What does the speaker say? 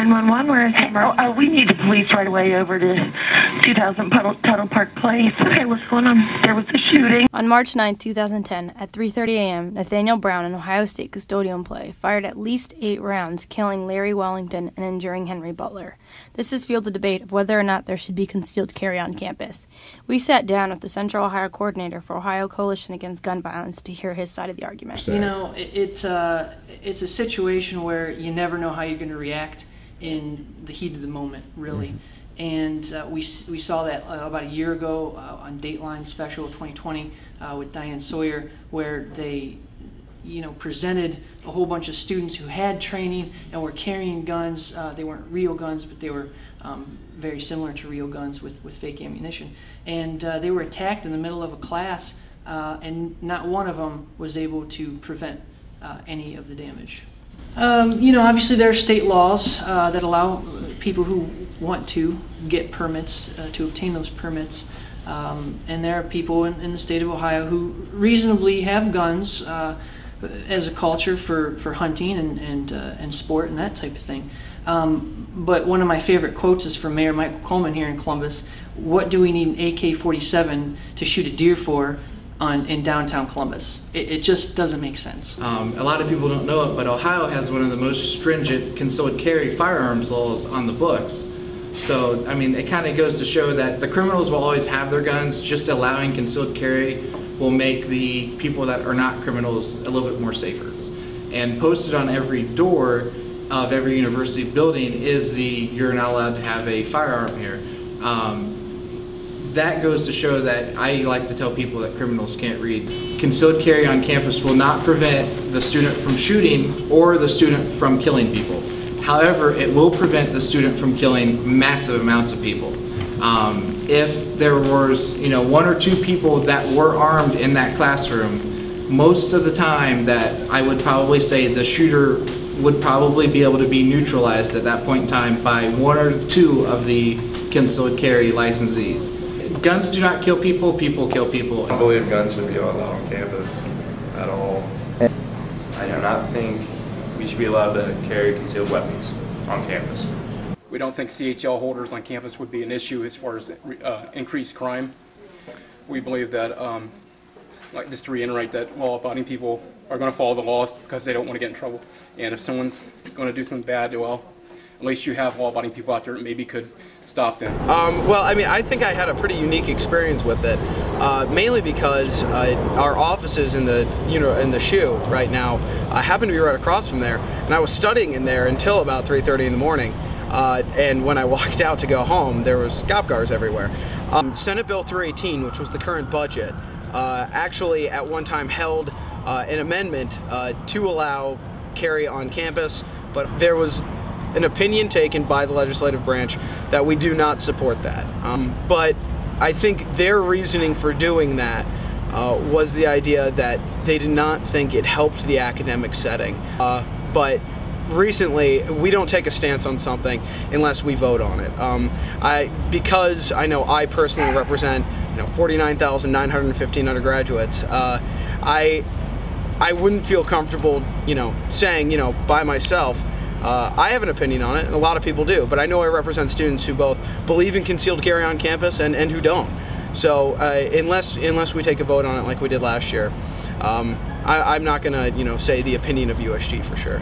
911, where is it? We need the police right away over to 2000 Tuttle Park Place. Okay, what's going on? There was a shooting. On March 9, 2010, at 3:30 a.m., Nathaniel Brown, an Ohio State custodian play, fired at least 8 rounds, killing Larry Wellington and injuring Henry Butler. This has fueled the debate of whether or not there should be concealed carry on campus. We sat down with the Central Ohio coordinator for Ohio Coalition Against Gun Violence to hear his side of the argument. You know, it's a situation where you never know how you're going to react in the heat of the moment, really. Mm-hmm. And we saw that about a year ago on Dateline Special 2020 with Diane Sawyer, where they presented a whole bunch of students who had training and were carrying guns. They weren't real guns, but they were very similar to real guns with fake ammunition. And they were attacked in the middle of a class, and not one of them was able to prevent any of the damage. Obviously there are state laws that allow people who want to get permits to obtain those permits. And there are people in the state of Ohio who reasonably have guns as a culture for hunting and sport and that type of thing. But one of my favorite quotes is from Mayor Michael Coleman here in Columbus. What do we need an AK-47 to shoot a deer for in downtown Columbus? It just doesn't make sense. A lot of people don't know it, but Ohio has one of the most stringent concealed carry firearms laws on the books. So, I mean, it kind of goes to show that the criminals will always have their guns. Just allowing concealed carry will make the people that are not criminals a little bit more safer. And posted on every door of every university building is you're not allowed to have a firearm here. That goes to show that I like to tell people that criminals can't read. Concealed carry on campus will not prevent the student from shooting or the student from killing people. However, it will prevent the student from killing massive amounts of people. If there was, 1 or 2 people that were armed in that classroom, most of the time that I would probably say the shooter would probably be able to be neutralized at that point in time by 1 or 2 of the concealed carry licensees. Guns do not kill people, people kill people. I believe guns should be allowed on campus at all. I do not think we should be allowed to carry concealed weapons on campus. We don't think CHL holders on campus would be an issue as far as increased crime. We believe that, just to reiterate, that law-abiding people are going to follow the laws because they don't want to get in trouble. And if someone's going to do something bad, well, at least you have law-abiding people out there that maybe could stop them. Well, I mean, I think I had a pretty unique experience with it, mainly because our offices in the SHU right now happen to be right across from there, and I was studying in there until about 3:30 in the morning. And when I walked out to go home, there was cop cars everywhere. Senate Bill 318, which was the current budget, actually at one time held an amendment to allow carry on campus, but there was an opinion taken by the legislative branch that we do not support that. But I think their reasoning for doing that was the idea that they did not think it helped the academic setting. But recently, we don't take a stance on something unless we vote on it. Because I know I personally represent 49,915 undergraduates, I wouldn't feel comfortable saying by myself, I have an opinion on it, and a lot of people do, but I know I represent students who both believe in concealed carry on campus and who don't. So unless we take a vote on it like we did last year, I'm not going to say the opinion of USG for sure.